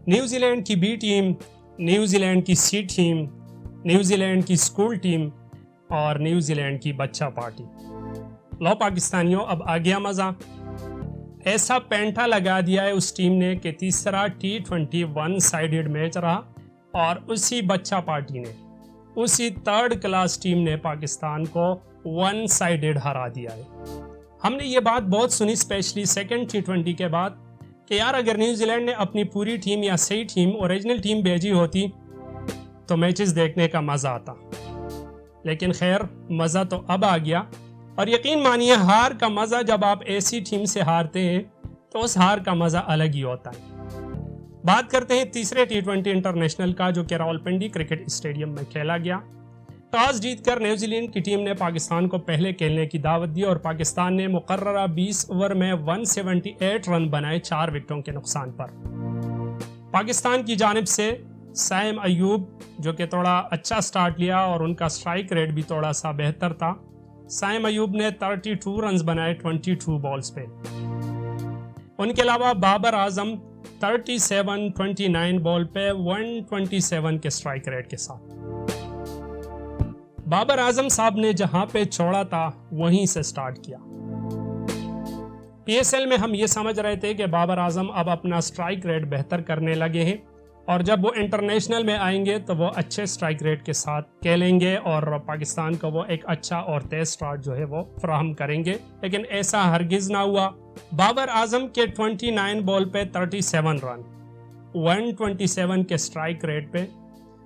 New Zealand کی be team, New Zealand کی سی team, New Zealand کی اسکول ٹیم اور نیوزی لینڈ کی بچہ پارٹی۔ لو پاکستانیوں، اب آ گیا مزہ۔ ایسا پینٹا لگا دیا ہے اس ٹیم نے کہ تیسرا T20 ون سائیڈڈ میچ رہا اور اسی بچہ پارٹی نے، اسی تھرڈ کلاس ٹیم نے پاکستان کو ون سائیڈڈ ہرا دیا ہے۔ ہم نے یہ بات بہت سنی اسپیشلی سیکنڈ T20 کے بعد کہ یار اگر نیوزی لینڈ نے اپنی پوری ٹیم یا صحیح ٹیم، اوریجنل ٹیم بھیجی ہوتی تو میچز دیکھنے کا مزہ آتا، لیکن خیر مزہ تو اب آ گیا۔ اور یقین مانیے ہار کا مزہ جب آپ ایسی ٹیم سے ہارتے ہیں تو اس ہار کا مزہ الگ ہی ہوتا ہے۔ بات کرتے ہیں تیسرے T20 انٹرنیشنل کا جو کہ راولپنڈی کرکٹ اسٹیڈیم میں کھیلا گیا۔ ٹاس جیت کر نیوزی لینڈ کی ٹیم نے پاکستان کو پہلے کھیلنے کی دعوت دی اور پاکستان نے مقررہ 20 اوور میں 178 رن بنائے 4 وکٹوں کے نقصان پر۔ پاکستان کی جانب سے سائم ایوب جو کہ تھوڑا اچھا سٹارٹ لیا اور ان کا سٹرائک ریٹ بھی تھوڑا سا بہتر تھا۔ سائم ایوب نے 32 رنز بنائے 22 بالز پہ۔ ان کے علاوہ بابر اعظم 37-29 بال پہ 127 کے سٹرائک ریٹ کے ساتھ۔ بابر اعظم صاحب نے جہاں پہ چھوڑا تھا وہیں سے سٹارٹ کیا۔ پی ایس ایل میں ہم یہ سمجھ رہے تھے کہ بابر اعظم اب اپنا سٹرائک ریٹ بہتر کرنے لگے ہیں اور جب وہ انٹرنیشنل میں آئیں گے تو وہ اچھے سٹرائک ریٹ کے ساتھ کھیلیں گے اور پاکستان کو وہ ایک اچھا اور تیز سٹارٹ جو ہے وہ فراہم کریں گے، لیکن ایسا ہرگز نہ ہوا۔ بابر اعظم کے 29 بال پہ 37 رن 127 کے سٹرائک ریٹ پہ،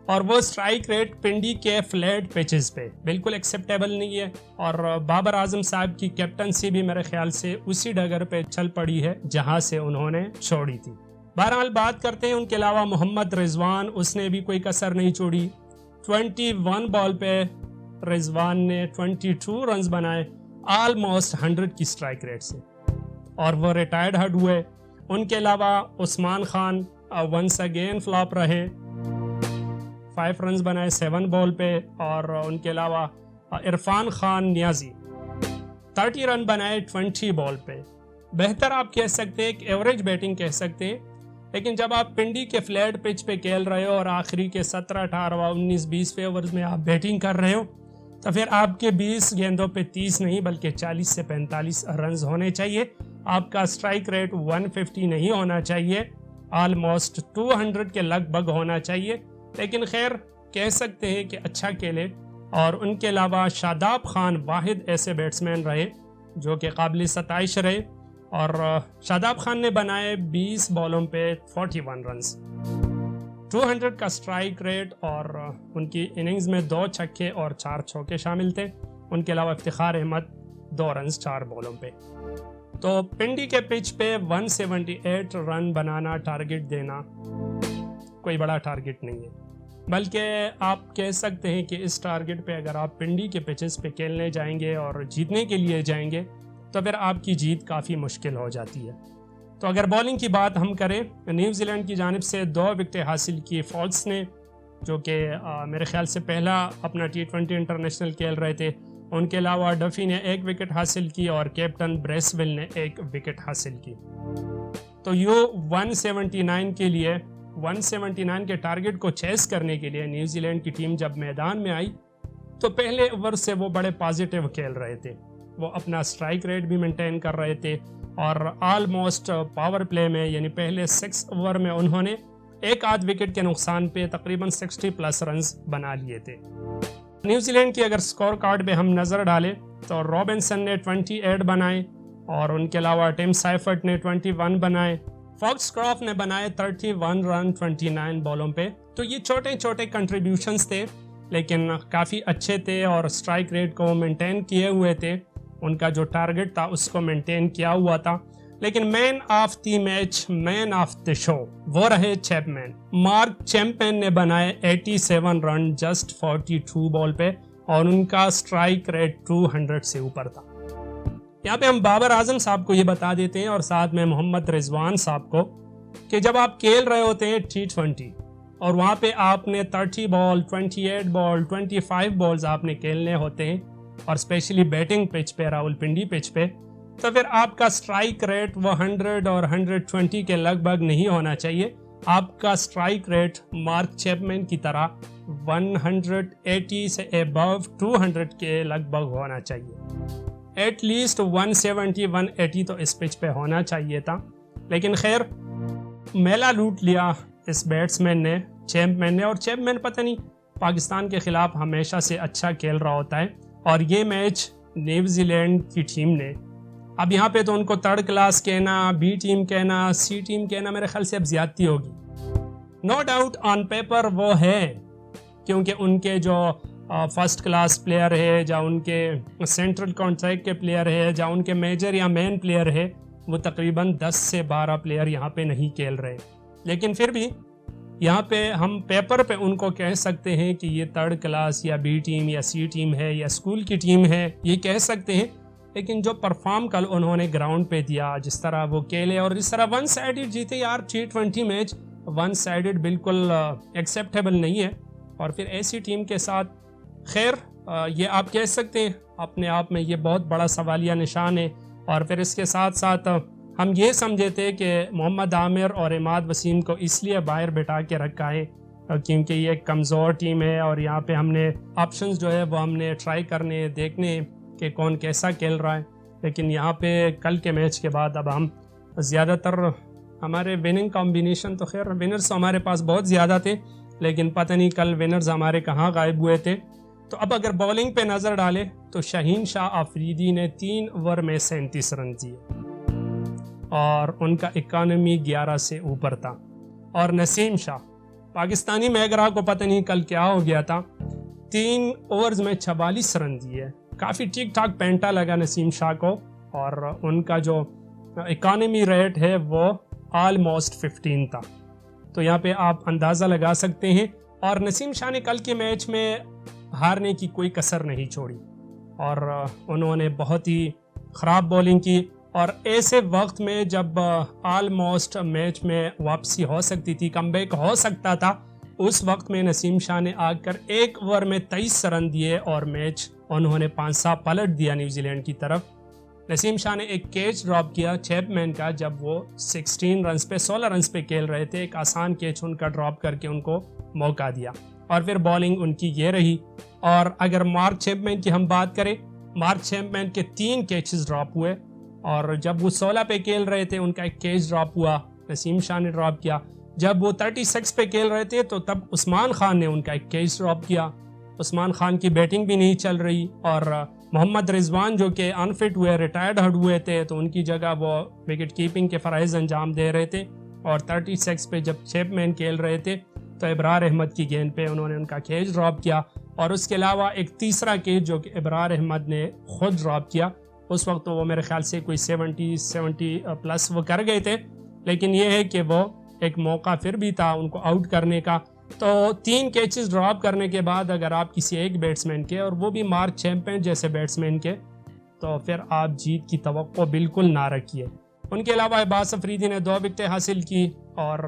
اور وہ سٹرائک ریٹ پنڈی کے فلیٹ پیچز پہ بالکل ایکسیپٹیبل نہیں ہے، اور بابر اعظم صاحب کی کیپٹنسی بھی میرے خیال سے اسی ڈگر پہ چل پڑی ہے جہاں سے انہوں نے چھوڑی تھی۔ بہرحال بات کرتے ہیں ان کے علاوہ محمد رضوان، اس نے بھی کوئی کسر نہیں چھوڑی۔ 21 بال پہ رضوان نے 22 رنز بنائے آلموسٹ 100 کی سٹرائک ریٹ سے، اور وہ ریٹائرڈ ہڈ ہوئے۔ ان کے علاوہ عثمان خان ونس اگین فلاپ رہے، 5 رنز بنائے 7 بال پہ، اور ان کے علاوہ عرفان خان نیازی 30 رن بنائے 20 بال پہ۔ بہتر آپ کہہ سکتے ہیں، ایک ایوریج بیٹنگ کہہ سکتے ہیں، لیکن جب آپ پنڈی کے فلیٹ پچ پہ کھیل رہے ہو اور آخری کے 17، 18، 19، 20 اوورز میں آپ بیٹنگ کر رہے ہو تو پھر آپ کے 20 گیندوں پہ 30 نہیں بلکہ 40 سے 45 رنز ہونے چاہیے۔ آپ کا سٹرائک ریٹ 150 نہیں ہونا چاہیے، آلموسٹ 200 کے لگ بھگ ہونا چاہیے، لیکن خیر کہہ سکتے ہیں کہ اچھا کھیلے۔ اور ان کے علاوہ شاداب خان واحد ایسے بیٹسمین رہے جو کہ قابل ستائش رہے، اور شاداب خان نے بنائے 20 بالوں پہ 41 رنز، 200 کا سٹرائک ریٹ، اور ان کی اننگز میں 2 چھکے اور 4 چوکے شامل تھے۔ ان کے علاوہ افتخار احمد 2 رنز 4 بالوں پہ۔ تو پنڈی کے پچ پہ 178 رن بنانا، ٹارگٹ دینا کوئی بڑا ٹارگٹ نہیں ہے، بلکہ آپ کہہ سکتے ہیں کہ اس ٹارگٹ پہ اگر آپ پنڈی کے پچز پہ کھیلنے جائیں گے اور جیتنے کے لیے جائیں گے تو پھر آپ کی جیت کافی مشکل ہو جاتی ہے۔ تو اگر بولنگ کی بات ہم کریں، نیوزی لینڈ کی جانب سے 2 وکٹیں حاصل کی فالٹس نے، جو کہ میرے خیال سے پہلا اپنا T20 انٹرنیشنل کھیل رہے تھے۔ ان کے علاوہ ڈفی نے 1 وکٹ حاصل کی اور کیپٹن بریسویل نے 1 وکٹ حاصل کی۔ تو یوں 179 کے لیے 179 کے ٹارگٹ کو چیس کرنے کے لیے نیوزی لینڈ کی ٹیم جب میدان میں آئی تو پہلے اوور سے وہ بڑے پازیٹیو کھیل رہے تھے، وہ اپنا سٹرائک ریٹ بھی مینٹین کر رہے تھے، اور آلموسٹ پاور پلے میں یعنی پہلے 6 اوور میں انہوں نے 1 وکٹ کے نقصان پہ تقریباً 60+ رنز بنا لیے تھے۔ نیوزی لینڈ کی اگر سکور کارڈ پہ ہم نظر ڈالیں تو رابنسن نے 28 بنائے، اور ان کے علاوہ ٹم سائفرٹ نے 21 بنائے، فاکس کرافٹ نے بنائے 31 رن 29 بالوں پہ۔ تو یہ چھوٹے چھوٹے کنٹریبیوشنز تھے لیکن کافی اچھے تھے، اور سٹرائک ریٹ کو مینٹین کیے ہوئے تھے، ان کا جو ٹارگٹ تھا اس کو مینٹین کیا ہوا تھا۔ لیکن man of the match, man of the show وہ رہے چیپمین۔ مارک چیمپین نے بنائے 87 رن جسٹ 42 بال پہ، اور ان کا سٹرائک ریٹ 200 سے اوپر تھا۔ یہاں پہ ہم بابر اعظم صاحب کو یہ بتا دیتے ہیں اور ساتھ میں محمد رضوان صاحب کو کہ جب آپ کھیل رہے ہوتے ہیں T20 اور وہاں پہ آپ نے 30 بال 28 بال 25 بالز آپ نے کھیلنے ہوتے ہیں، اور اسپیشلی بیٹنگ پچ پہ، راولپنڈی پچ پہ، تو پھر آپ کا سٹرائک ریٹ وہ 100 اور 120 کے لگ بھگ نہیں ہونا چاہیے، آپ کا اسٹرائک ریٹ مارک چیپمین کی طرح 180 سے ابو 200 کے لگ بھگ ہونا چاہیے. ایٹ لیسٹ 170 180 تو اس پچ پہ ہونا چاہیے تھا. لیکن خیر میلہ لوٹ لیا اس بیٹسمین نے، چیپمین نے. اور چیپمین پتہ نہیں پاکستان کے خلاف ہمیشہ سے اچھا کھیل رہا ہوتا ہے، اور یہ میچ نیوزی لینڈ کی ٹیم نے، اب یہاں پہ تو ان کو تھرڈ کلاس کہنا، بی ٹیم کہنا، سی ٹیم کہنا میرے خیال سے اب زیادتی ہوگی. نو ڈاؤٹ آن پیپر وہ ہے، کیونکہ ان کے جو فرسٹ کلاس پلیئر ہے، یا ان کے سینٹرل کانٹریکٹ کے پلیئر ہے، یا ان کے میجر یا مین پلیئر ہے، وہ تقریباً 10 سے 12 پلیئر یہاں پہ نہیں کھیل رہے. لیکن پھر بھی یہاں پہ ہم پیپر پہ ان کو کہہ سکتے ہیں کہ یہ تھرڈ کلاس یا بی ٹیم یا سی ٹیم ہے یا اسکول کی ٹیم ہے، یہ کہہ سکتے ہیں. لیکن جو پرفارم کل انہوں نے گراؤنڈ پہ دیا، جس طرح وہ کھیلے، اور جس طرح ون سائیڈڈ جیتے یار T20 میچ، ون سائیڈڈ بالکل ایکسیپٹیبل نہیں ہے. اور پھر ایسی ٹیم کے ساتھ خیر یہ آپ کہہ سکتے ہیں اپنے آپ میں یہ بہت بڑا سوالیہ نشان ہے. اور پھر اس کے ساتھ ساتھ ہم یہ سمجھے تھے کہ محمد عامر اور عماد وسیم کو اس لیے باہر بٹھا کے رکھا ہے کیونکہ یہ ایک کمزور ٹیم ہے، اور یہاں پہ ہم نے آپشنز جو ہے وہ ہم نے ٹرائی کرنے، دیکھنے کہ کون کیسا کھیل رہا ہے. لیکن یہاں پہ کل کے میچ کے بعد اب ہم زیادہ تر ہمارے وننگ کمبینیشن تو خیر ونرز تو ہمارے پاس بہت زیادہ تھے، لیکن پتہ نہیں کل ونرز ہمارے کہاں غائب ہوئے تھے. تو اب اگر بولنگ پہ نظر ڈالے تو شاہین شاہ آفریدی نے 3 اوور میں 37 رن دیے، اور ان کا اکانومی 11 سے اوپر تھا. اور نسیم شاہ پاکستانی میگرا کو پتہ نہیں کل کیا ہو گیا تھا، 3 اوورز میں 44 رن دیے. کافی ٹھیک ٹھاک پینٹا لگا نسیم شاہ کو، اور ان کا جو اکانومی ریٹ ہے وہ آلموسٹ 15 تھا. تو یہاں پہ آپ اندازہ لگا سکتے ہیں. اور نسیم شاہ نے کل کے میچ میں ہارنے کی کوئی کسر نہیں چھوڑی، اور انہوں نے بہت ہی خراب بولنگ کی. اور ایسے وقت میں جب آلموسٹ میچ میں واپسی ہو سکتی تھی، کم بیک ہو سکتا تھا، اس وقت میں نسیم شاہ نے آ کر 1 اوور میں 23 رن دیے، اور میچ انہوں نے 5 پلٹ دیا نیوزی لینڈ کی طرف. نسیم شاہ نے ایک کیچ ڈراپ کیا چیپمین کا، جب وہ 16 رنز پہ کھیل رہے تھے. ایک آسان کیچ ان کا ڈراپ کر کے ان کو موقع دیا، اور پھر بالنگ ان کی یہ رہی. اور اگر مارک چیپمین کی ہم بات کریں، مارک چیپمین کے 3 کیچز ڈراپ ہوئے، اور جب وہ 16 پہ کھیل رہے تھے ان کا ایک کیچ ڈراپ ہوا، نسیم شاہ نے ڈراپ کیا. جب وہ 36 پہ کھیل رہے تھے تو تب عثمان خان نے ان کا ایک کیچ ڈراپ کیا. عثمان خان کی بیٹنگ بھی نہیں چل رہی، اور محمد رضوان جو کہ انفٹ ہوئے، ریٹائرڈ ہٹ ہوئے تھے، تو ان کی جگہ وہ وکٹ کیپنگ کے فرائض انجام دے رہے تھے. اور 36 پہ جب چیپمین کھیل رہے تھے تو ابرار احمد کی گیند پہ انہوں نے ان کا کیچ ڈراپ کیا. اور اس کے علاوہ ایک تیسرا کیچ جو کہ ابرار احمد نے خود ڈراپ کیا. اس وقت تو وہ میرے خیال سے کوئی 70 پلس وہ کر گئے تھے، لیکن یہ ہے کہ وہ ایک موقع پھر بھی تھا ان کو آؤٹ کرنے کا. تو 3 کیچز ڈراپ کرنے کے بعد اگر آپ کسی ایک بیٹسمین کے، اور وہ بھی مارک چیپمین جیسے بیٹسمین کے، تو پھر آپ جیت کی توقع بالکل نہ رکھیے. ان کے علاوہ عباس افریدی نے 2 وکٹیں حاصل کی، اور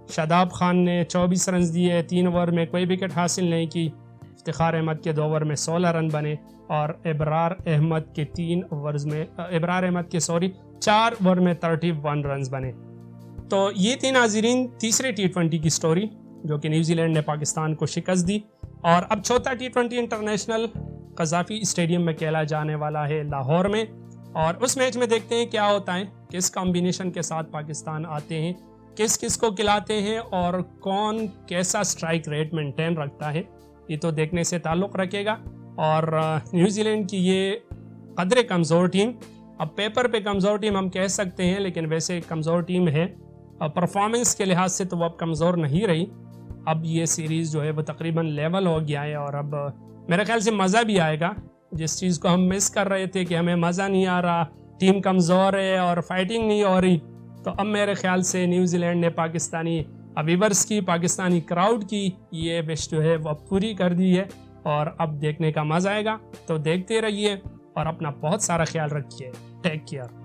شاداب خان نے 24 رنز دیے، 3 اوور میں کوئی وکٹ حاصل نہیں کی. افتخار احمد کے 2 اوور میں 16 رن بنے، اور ابرار احمد کے 4 اوور میں 31 رنز بنے. تو یہ تھی ناظرین تیسرے T20 کی سٹوری جو کہ نیوزی لینڈ نے پاکستان کو شکست دی. اور اب چوتھا T20 انٹرنیشنل قذافی اسٹیڈیم میں کھیلا جانے والا ہے لاہور میں، اور اس میچ میں دیکھتے ہیں کیا ہوتا ہے، کس کمبینیشن کے ساتھ پاکستان آتے ہیں، کس کس کو کھلاتے ہیں، اور کون کیسا سٹرائک ریٹ مینٹین رکھتا ہے. یہ تو دیکھنے سے تعلق رکھے گا. اور نیوزی لینڈ کی یہ قدرے کمزور ٹیم، اب پیپر پہ کمزور ٹیم ہم کہہ سکتے ہیں، لیکن ویسے کمزور ٹیم ہے. پرفارمنس کے لحاظ سے تو وہ اب کمزور نہیں رہی. اب یہ سیریز جو ہے وہ تقریباً لیول ہو گیا ہے، اور اب میرے خیال سے مزہ بھی آئے گا. جس چیز کو ہم مس کر رہے تھے کہ ہمیں مزہ نہیں آ رہا، ٹیم کمزور ہے اور فائٹنگ نہیں ہو رہی، تو اب میرے خیال سے نیوزی لینڈ نے پاکستانی ویورز کی، پاکستانی کراؤڈ کی یہ وش جو ہے وہ پوری کر دی ہے، اور اب دیکھنے کا مزہ آئے گا. تو دیکھتے رہیے اور اپنا بہت سارا خیال رکھیے. Take care.